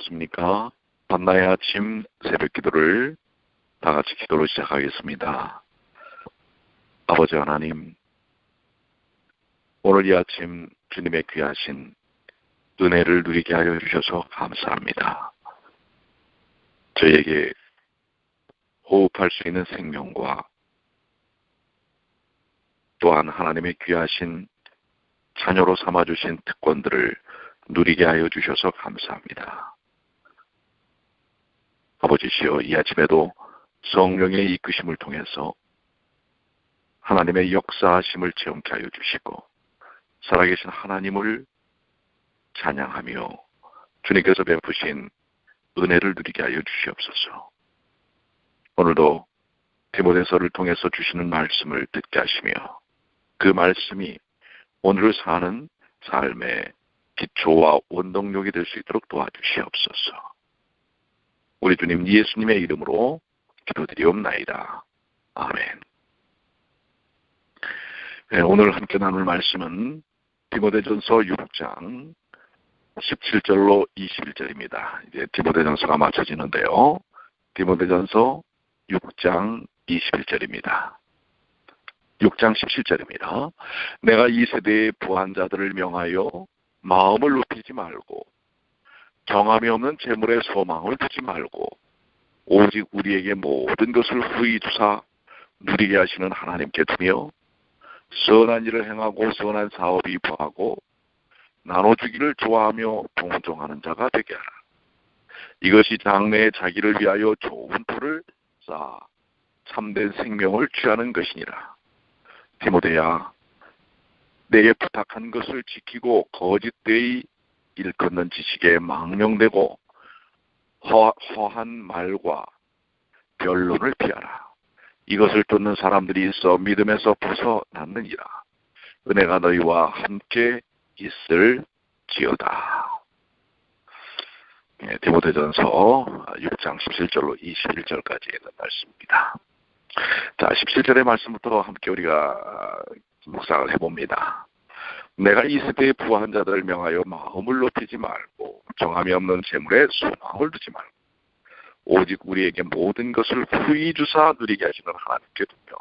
안녕하십니까? 밤나의 아침 새벽 기도를 다 같이 기도로 시작하겠습니다. 아버지 하나님, 오늘 이 아침 주님의 귀하신 은혜를 누리게 하여 주셔서 감사합니다. 저에게 호흡할 수 있는 생명과 또한 하나님의 귀하신 자녀로 삼아주신 특권들을 누리게 하여 주셔서 감사합니다. 아버지시여, 이 아침에도 성령의 이끄심을 통해서 하나님의 역사하심을 체험케 하여 주시고 살아계신 하나님을 찬양하며 주님께서 베푸신 은혜를 누리게 하여 주시옵소서. 오늘도 디모데서를 통해서 주시는 말씀을 듣게 하시며 그 말씀이 오늘을 사는 삶의 기초와 원동력이 될 수 있도록 도와주시옵소서. 우리 주님 예수님의 이름으로 기도드리옵나이다. 아멘. 네, 오늘 함께 나눌 말씀은 디모데전서 6장 17절로 21절입니다. 이제 디모데전서가 마쳐지는데요. 디모데전서 6장 21절입니다. 6장 17절입니다. 내가 이 세대의 부한자들을 명하여 마음을 높이지 말고 경함이 없는 재물에 소망을 두지 말고 오직 우리에게 모든 것을 후히 주사 누리게 하시는 하나님께 두며 선한 일을 행하고 선한 사업이 부하고 나눠주기를 좋아하며 동정하는 자가 되게 하라. 이것이 장래에 자기를 위하여 좋은 풀을 쌓아 참된 생명을 취하는 것이니라. 디모데야, 내게 부탁한 것을 지키고 거짓되이 일컫는 지식에 망령되고 허한 말과 변론을 피하라. 이것을 듣는 사람들이 있어 믿음에서 벗어났느니라. 은혜가 너희와 함께 있을지어다. 네, 디모데전서 6장 17절로 21절까지 있는 말씀입니다. 자, 17절의 말씀부터 함께 우리가 묵상을 해봅니다. 내가 이 세대의 부한 자들을 명하여 마음을 높이지 말고 정함이 없는 재물에 소망을 두지 말고 오직 우리에게 모든 것을 후히 주사 누리게 하시는 하나님께 두며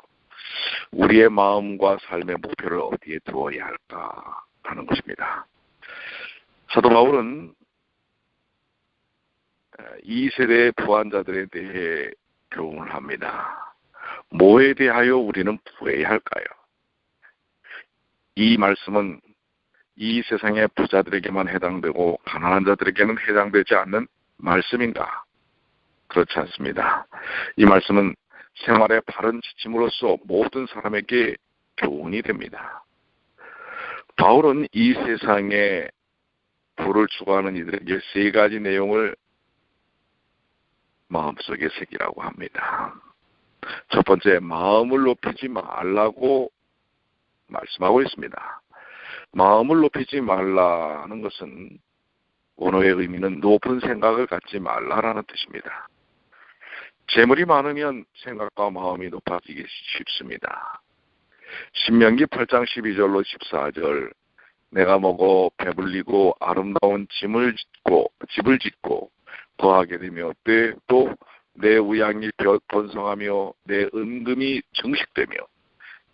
우리의 마음과 삶의 목표를 어디에 두어야 할까 하는 것입니다. 사도 바울은 이 세대의 부한 자들에 대해 교훈을 합니다. 뭐에 대하여 우리는 부해야 할까요? 이 말씀은 이 세상의 부자들에게만 해당되고 가난한 자들에게는 해당되지 않는 말씀인가? 그렇지 않습니다. 이 말씀은 생활의 바른 지침으로서 모든 사람에게 교훈이 됩니다. 바울은 이 세상에 부를 추구하는 이들에게 세 가지 내용을 마음속에 새기라고 합니다. 첫 번째, 마음을 높이지 말라고 말씀하고 있습니다. 마음을 높이지 말라는 것은 원어의 의미는 높은 생각을 갖지 말라라는 뜻입니다. 재물이 많으면 생각과 마음이 높아지기 쉽습니다. 신명기 8장 12절로 14절 내가 먹어 배불리고 아름다운 집을 짓고 거하게 되며 또 내 우양이 번성하며 내 은금이 증식되며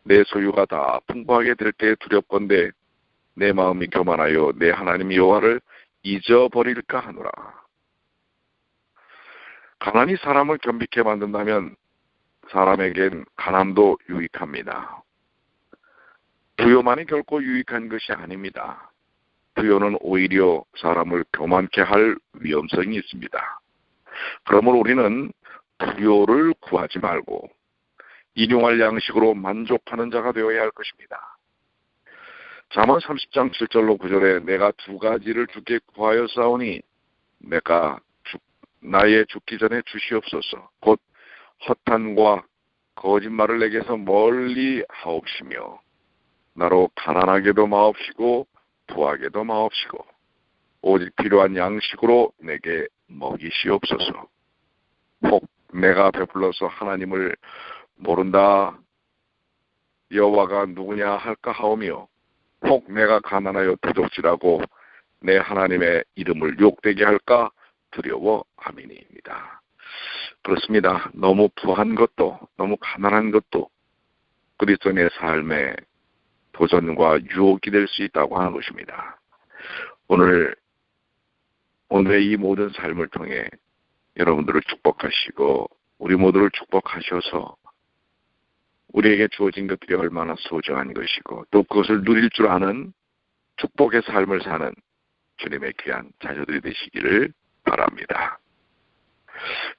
내 소유가 다 풍부하게 될 때 두렵건대 내 마음이 교만하여 내 하나님 여호와를 잊어버릴까 하노라. 가난이 사람을 겸비케 만든다면 사람에겐 가난도 유익합니다. 부요만이 결코 유익한 것이 아닙니다. 부요는 오히려 사람을 교만케 할 위험성이 있습니다. 그러므로 우리는 부요를 구하지 말고 일용할 양식으로 만족하는 자가 되어야 할 것입니다. 잠언 30장 7절로 9절에 내가 두 가지를 주께 구하여 싸우니 내가 나의 죽기 전에 주시옵소서. 곧 허탄과 거짓말을 내게서 멀리 하옵시며 나로 가난하게도 마옵시고 부하게도 마옵시고 오직 필요한 양식으로 내게 먹이시옵소서. 혹 내가 배불러서 하나님을 모른다 여호와가 누구냐 할까 하오며 혹 내가 가난하여 도적질하고 내 하나님의 이름을 욕되게 할까 두려워함이니이다. 그렇습니다. 너무 부한 것도 너무 가난한 것도 그리스도인의 삶의 도전과 유혹이 될 수 있다고 하는 것입니다. 오늘의 이 모든 삶을 통해 여러분들을 축복하시고 우리 모두를 축복하셔서 우리에게 주어진 것들이 얼마나 소중한 것이고 또 그것을 누릴 줄 아는 축복의 삶을 사는 주님의 귀한 자녀들이 되시기를 바랍니다.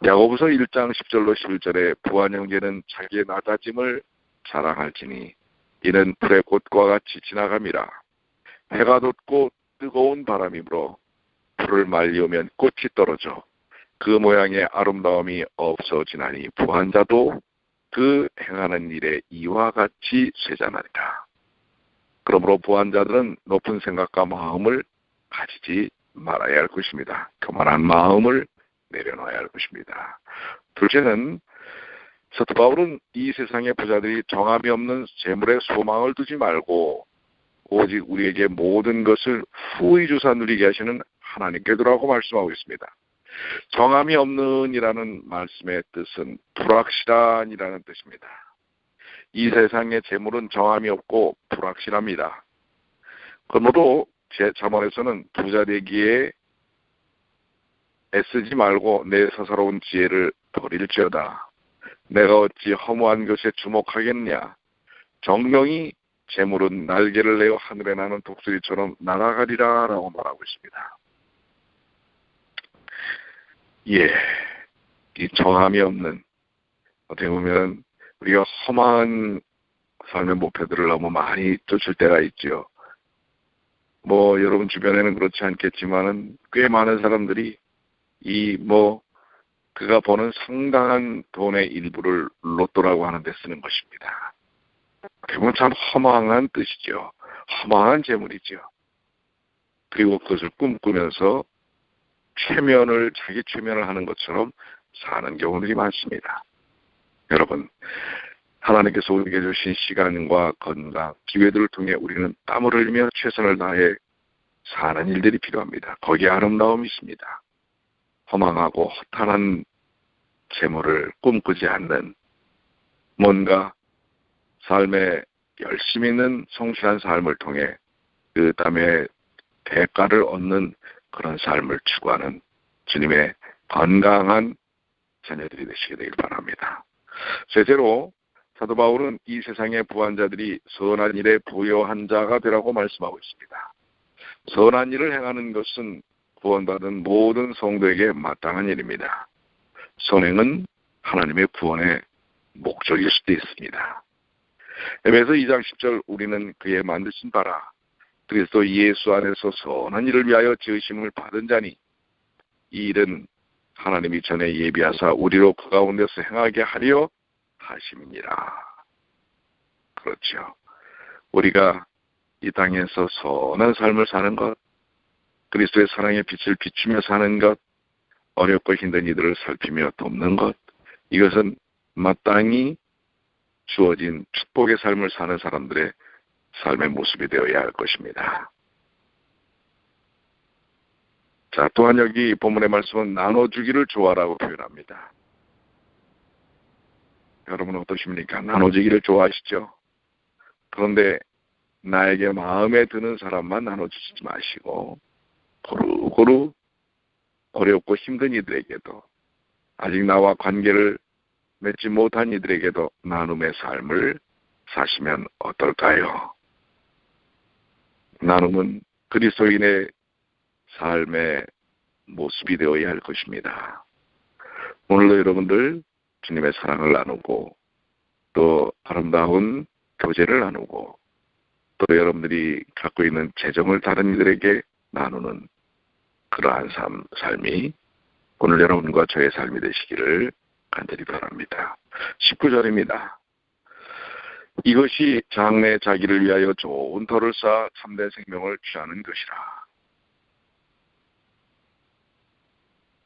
야고보서 1장 10절로 11절에 부한 형제는 자기의 낮아짐을 자랑할지니 이는 불의 꽃과 같이 지나감이라. 해가 돋고 뜨거운 바람이 불어 불을 말리우면 꽃이 떨어져 그 모양의 아름다움이 없어지나니 부한 자도 그 행하는 일에 이와 같이 쇠잔하리라. 그러므로 부한 자들은 높은 생각과 마음을 가지지 말아야 할 것입니다. 교만한 마음을 내려놔야 할 것입니다. 둘째는 사도 바울은 이 세상의 부자들이 정함이 없는 재물에 소망을 두지 말고 오직 우리에게 모든 것을 후히 주사 누리게 하시는 하나님께 두라고 말씀하고 있습니다. 정함이 없는 이라는 말씀의 뜻은 불확실한이라는 뜻입니다. 이 세상의 재물은 정함이 없고 불확실합니다. 그러므로 제 잠언에서는 부자 되기에 애쓰지 말고 내 사사로운 지혜를 버릴지어다. 내가 어찌 허무한 것에 주목하겠냐. 정령이 재물은 날개를 내어 하늘에 나는 독수리처럼 날아가리라 라고 말하고 있습니다. 이 정함이 없는 어떻게 보면 우리가 험한 삶의 목표들을 너무 많이 쫓을 때가 있죠. 여러분 주변에는 그렇지 않겠지만은 꽤 많은 사람들이 그가 버는 상당한 돈의 일부를 로또라고 하는 데 쓰는 것입니다. 그건 참 허망한 뜻이죠. 허망한 재물이죠. 그리고 그것을 꿈꾸면서 자기 최면을 하는 것처럼 사는 경우들이 많습니다. 여러분, 하나님께서 우리에게 주신 시간과 건강, 기회들을 통해 우리는 땀을 흘리며 최선을 다해 사는 일들이 필요합니다. 거기에 아름다움이 있습니다. 허망하고 허탄한 재물을 꿈꾸지 않는 뭔가 삶에 열심히 있는 성실한 삶을 통해 그 땀의 대가를 얻는 그런 삶을 추구하는 주님의 건강한 자녀들이 되시게 되길 바랍니다. 셋째로 사도 바울은 이 세상의 부한 자들이 선한 일에 부여한 자가 되라고 말씀하고 있습니다. 선한 일을 행하는 것은 구원받은 모든 성도에게 마땅한 일입니다. 선행은 하나님의 구원의 목적일 수도 있습니다. 에베소 2장 10절 우리는 그의 만드신 바라 그리스도 예수 안에서 선한 일을 위하여 지으심을 받은 자니 이 일은 하나님이 전에 예비하사 우리로 그 가운데서 행하게 하려 하심이니라. 그렇죠. 우리가 이 땅에서 선한 삶을 사는 것, 그리스도의 사랑의 빛을 비추며 사는 것, 어렵고 힘든 이들을 살피며 돕는 것, 이것은 마땅히 주어진 축복의 삶을 사는 사람들의 삶의 모습이 되어야 할 것입니다. 자, 또한 여기 본문의 말씀은 나눠주기를 좋아라고 표현합니다. 여러분 어떠십니까? 나눠주기를 좋아하시죠? 그런데 나에게 마음에 드는 사람만 나눠주시지 마시고 고루고루 어렵고 힘든 이들에게도 아직 나와 관계를 맺지 못한 이들에게도 나눔의 삶을 사시면 어떨까요? 나눔은 그리스도인의 삶의 모습이 되어야 할 것입니다. 오늘도 여러분들 주님의 사랑을 나누고 또 아름다운 교제를 나누고 또 여러분들이 갖고 있는 재정을 다른 이들에게 나누는 그러한 삶이 오늘 여러분과 저의 삶이 되시기를 간절히 바랍니다. 19절입니다. 이것이 장래 자기를 위하여 좋은 터를 쌓아 참된 생명을 취하는 것이라.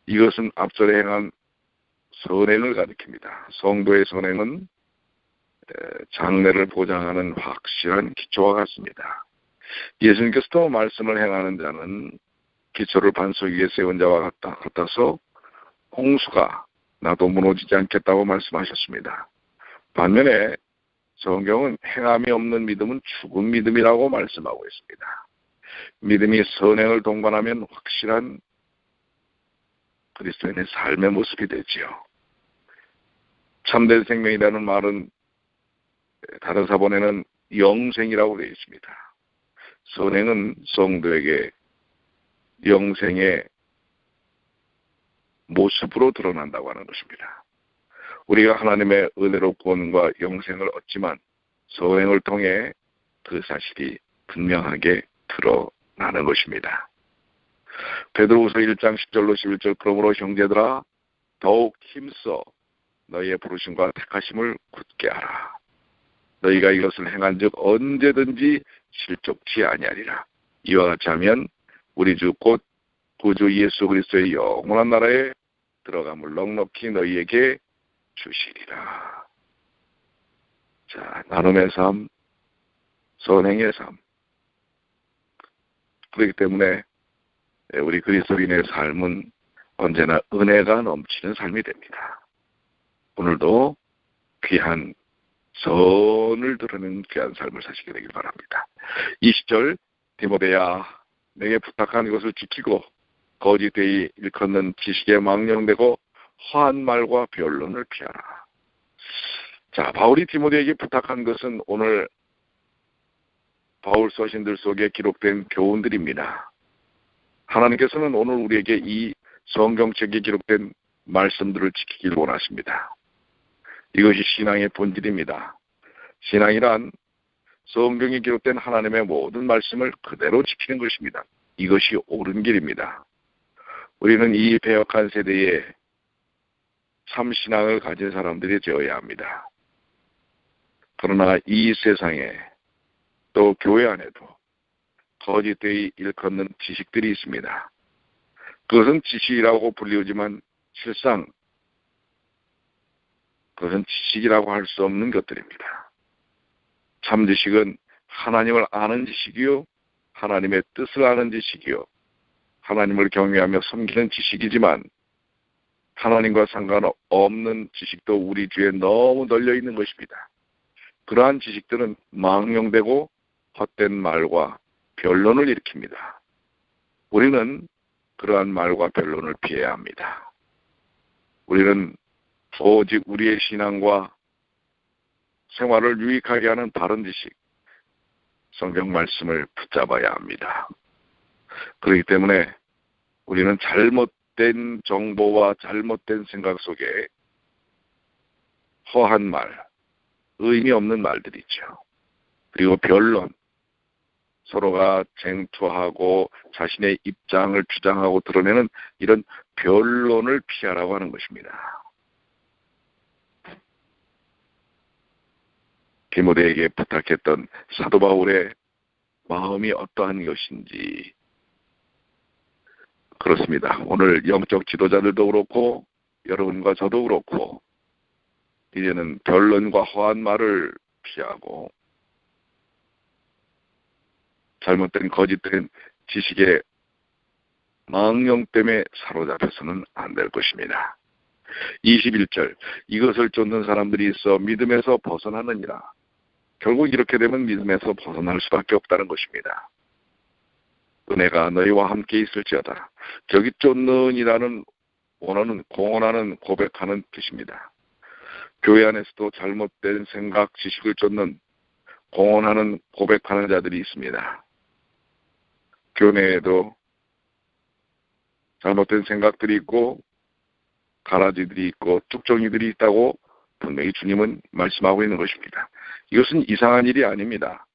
이것은 앞전에 행한 선행을 가리킵니다. 성도의 선행은 장래를 보장하는 확실한 기초와 같습니다. 예수님께서도 말씀을 행하는 자는 기초를 반석 위에 세운 자와 같아서 홍수가 나도 무너지지 않겠다고 말씀하셨습니다. 반면에 성경은 행함이 없는 믿음은 죽은 믿음이라고 말씀하고 있습니다. 믿음이 선행을 동반하면 확실한 그리스도인의 삶의 모습이 되지요. 참된 생명이라는 말은 다른 사본에는 영생이라고 되어 있습니다. 선행은 성도에게 영생의 모습으로 드러난다고 하는 것입니다. 우리가 하나님의 은혜로 구원과 영생을 얻지만 선행을 통해 그 사실이 분명하게 드러나는 것입니다. 베드로후서 1장 10절로 11절 그러므로 형제들아 더욱 힘써 너희의 부르심과 택하심을 굳게 하라. 너희가 이것을 행한즉 언제든지 실족치 아니하리라. 이와 같이 하면 우리 주 곧 구주 예수 그리스도의 영원한 나라에 들어감을 넉넉히 너희에게 주시리라. 자, 나눔의 삶, 선행의 삶. 그렇기 때문에 우리 그리스도인의 삶은 언제나 은혜가 넘치는 삶이 됩니다. 오늘도 귀한 선을 드러내는 귀한 삶을 사시게 되길 바랍니다. 20절 디모데야 내게 부탁한 것을 지키고 거짓되이 일컫는 지식에 망령되고 허한 말과 변론을 피하라. 자, 바울이 디모데에게 부탁한 것은 오늘 바울 서신들 속에 기록된 교훈들입니다. 하나님께서는 오늘 우리에게 이 성경책에 기록된 말씀들을 지키길 원하십니다. 이것이 신앙의 본질입니다. 신앙이란 성경에 기록된 하나님의 모든 말씀을 그대로 지키는 것입니다. 이것이 옳은 길입니다. 우리는 이 배역한 세대에 참 신앙을 가진 사람들이 되어야 합니다. 그러나 이 세상에 또 교회 안에도 거짓되이 일컫는 지식들이 있습니다. 그것은 지식이라고 불리우지만 실상 그것은 지식이라고 할 수 없는 것들입니다. 참 지식은 하나님을 아는 지식이요, 하나님의 뜻을 아는 지식이요, 하나님을 경외하며 섬기는 지식이지만 하나님과 상관없는 지식도 우리 주위에 너무 널려 있는 것입니다. 그러한 지식들은 망령되고 헛된 말과 변론을 일으킵니다. 우리는 그러한 말과 변론을 피해야 합니다. 우리는 오직 우리의 신앙과 생활을 유익하게 하는 바른 지식, 성경 말씀을 붙잡아야 합니다. 그렇기 때문에 우리는 잘못된 정보와 잘못된 생각 속에 허한 말, 의미 없는 말들이죠. 그리고 변론, 서로가 쟁투하고 자신의 입장을 주장하고 드러내는 이런 변론을 피하라고 하는 것입니다. 디모데에게 부탁했던 사도 바울의 마음이 어떠한 것인지 그렇습니다. 오늘 영적 지도자들도 그렇고 여러분과 저도 그렇고 이제는 변론과 허한 말을 피하고 잘못된 거짓된 지식의 망령 때문에 사로잡혀서는 안 될 것입니다. 21절 이것을 쫓는 사람들이 있어 믿음에서 벗어나느니라. 결국 이렇게 되면 믿음에서 벗어날 수밖에 없다는 것입니다. 은혜가 너희와 함께 있을지어다. 저기 쫓는이라는 원어는 공언하는 고백하는 뜻입니다. 교회 안에서도 잘못된 생각, 지식을 쫓는 공언하는 고백하는 자들이 있습니다. 교내에도 잘못된 생각들이 있고 가라지들이 있고 쭉정이들이 있다고 분명히 주님은 말씀하고 있는 것입니다. 이것은 이상한 일이 아닙니다.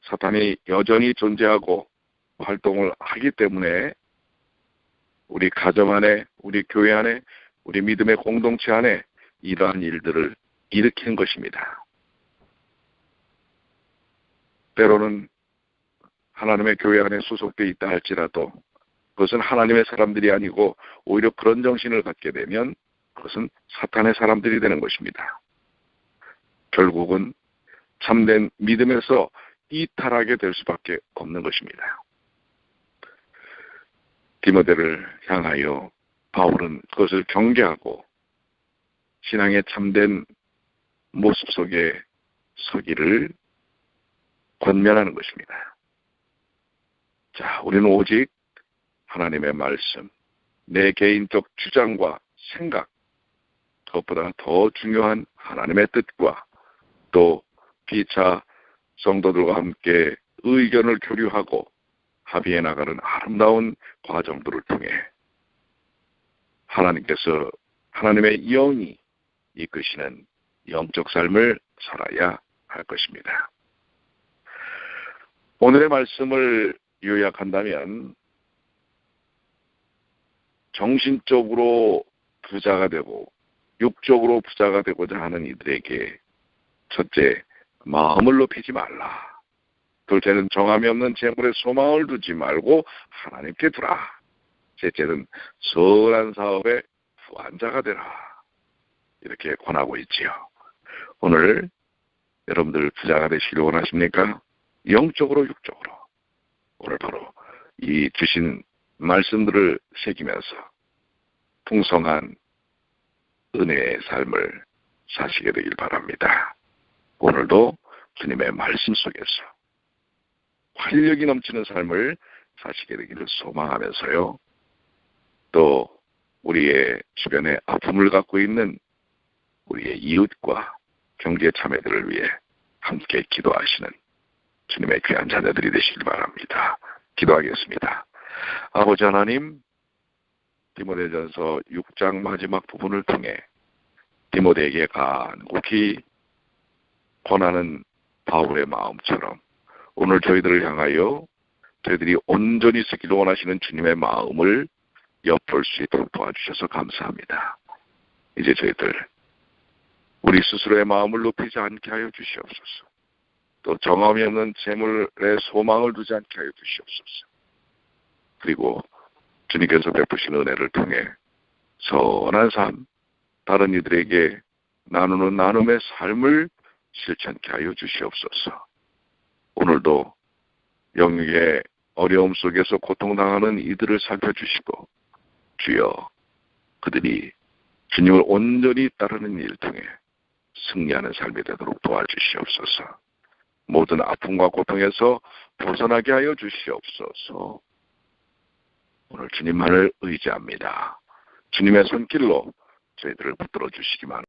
사탄이 여전히 존재하고 활동을 하기 때문에 우리 가정 안에, 우리 교회 안에, 우리 믿음의 공동체 안에 이러한 일들을 일으키는 것입니다. 때로는 하나님의 교회 안에 소속되어 있다 할지라도 그것은 하나님의 사람들이 아니고 오히려 그런 정신을 갖게 되면 그것은 사탄의 사람들이 되는 것입니다. 결국은 참된 믿음에서 이탈하게 될 수밖에 없는 것입니다. 디모데를 향하여 바울은 그것을 경계하고 신앙의 참된 모습 속에 서기를 권면하는 것입니다. 자, 우리는 오직 하나님의 말씀, 내 개인적 주장과 생각, 그것보다 더 중요한 하나님의 뜻과 또 피차 성도들과 함께 의견을 교류하고 합의해 나가는 아름다운 과정들을 통해 하나님께서 하나님의 영이 이끄시는 영적 삶을 살아야 할 것입니다. 오늘의 말씀을 요약한다면 정신적으로 부자가 되고 육적으로 부자가 되고자 하는 이들에게 첫째, 마음을 높이지 말라. 둘째는 정함이 없는 재물에 소망을 두지 말고 하나님께 두라. 셋째는 선한 사업에 후한자가 되라. 이렇게 권하고 있지요. 오늘 여러분들 부자가 되시길 원하십니까? 영적으로 육적으로. 오늘 바로 이 주신 말씀들을 새기면서 풍성한 은혜의 삶을 사시게 되길 바랍니다. 오늘도 주님의 말씀 속에서 활력이 넘치는 삶을 사시게 되기를 소망하면서요. 또 우리의 주변에 아픔을 갖고 있는 우리의 이웃과 경제 자매들을 위해 함께 기도하시는 주님의 귀한 자녀들이 되시길 바랍니다. 기도하겠습니다. 아버지 하나님, 디모데전서 6장 마지막 부분을 통해 디모데에게 간곡히 권하는 바울의 마음처럼 오늘 저희들을 향하여 저희들이 온전히 쓰기를 원하시는 주님의 마음을 엿볼 수 있도록 도와주셔서 감사합니다. 이제 저희들 우리 스스로의 마음을 높이지 않게 하여 주시옵소서. 또 정함이 없는 재물에 소망을 두지 않게 하여 주시옵소서. 그리고 주님께서 베푸신 은혜를 통해 선한 삶, 다른 이들에게 나누는 나눔의 삶을 실천케 하여 주시옵소서. 오늘도 영육의 어려움 속에서 고통당하는 이들을 살펴주시고 주여 그들이 주님을 온전히 따르는 일을 통해 승리하는 삶이 되도록 도와주시옵소서. 모든 아픔과 고통에서 벗어나게 하여 주시옵소서. 오늘 주님만을 의지합니다. 주님의 손길로 저희들을 붙들어 주시기만